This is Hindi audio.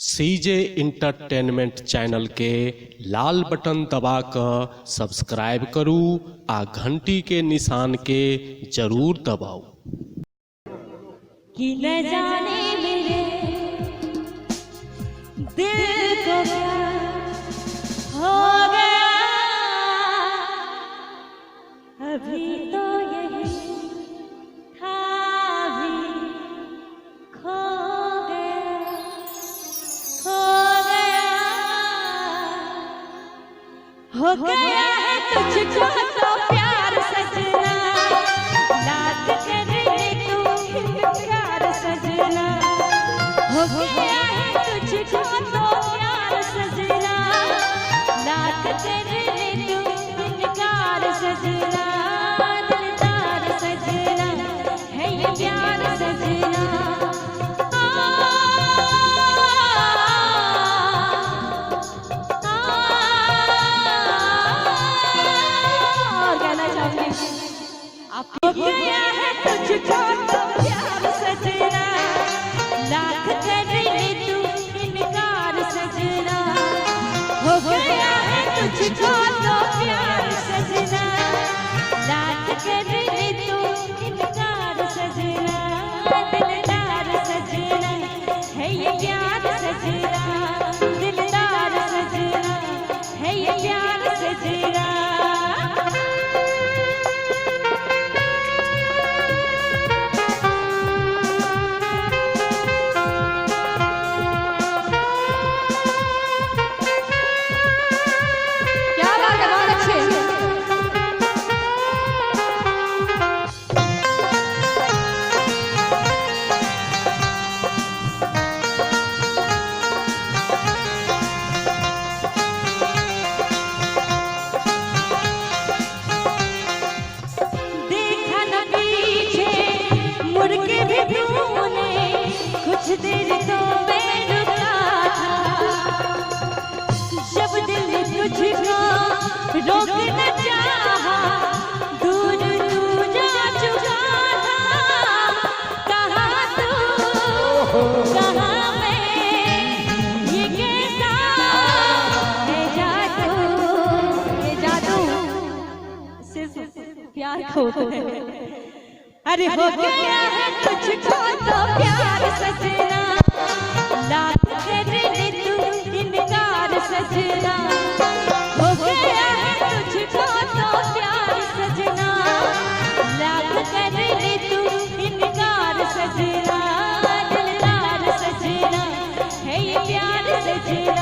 सीजे इंटरटेनमेंट चैनल के लाल बटन दबाकर सब्सक्राइब करू आ घंटी के निशान के जरूर दबाओ। कि न जाने मेरे दिल को क्या हो गया, अभी तो यही था भी खो गया, हो गया है तुझको तो प्यार सजना, लाख करने तू इनकार सजना, हो गया है तुझको तो प्यार सजना, लाख करने तू इनकार सजना, दिलदार सजना है ये प्यार सजना। हो गया है तुझको तो प्यार सजना, लाख करने तू इनकार सजना, हो गया है तुझको तो प्यार सजना, लाख करने तू इनकार सजना, दिलदार सजना है ये प्यार सजना, दिलदार सजना है ये प्यार सजना। कुछ देर तो मैं रुका था, जब दिल ने तुझको रोक न चाहा, दूर तू जा चुका था, कहाँ तू कहाँ मैं, ये कैसा है जादू सिर्फ प्यार को। अरे हो गया है तुझको तो प्यार सजना, लाख करने तू इनकार सजना, हो गया है तुझको तो प्यार सजना, लाख करने तू इनकार सजना, दिलदार सजना है ये प्यार सजना।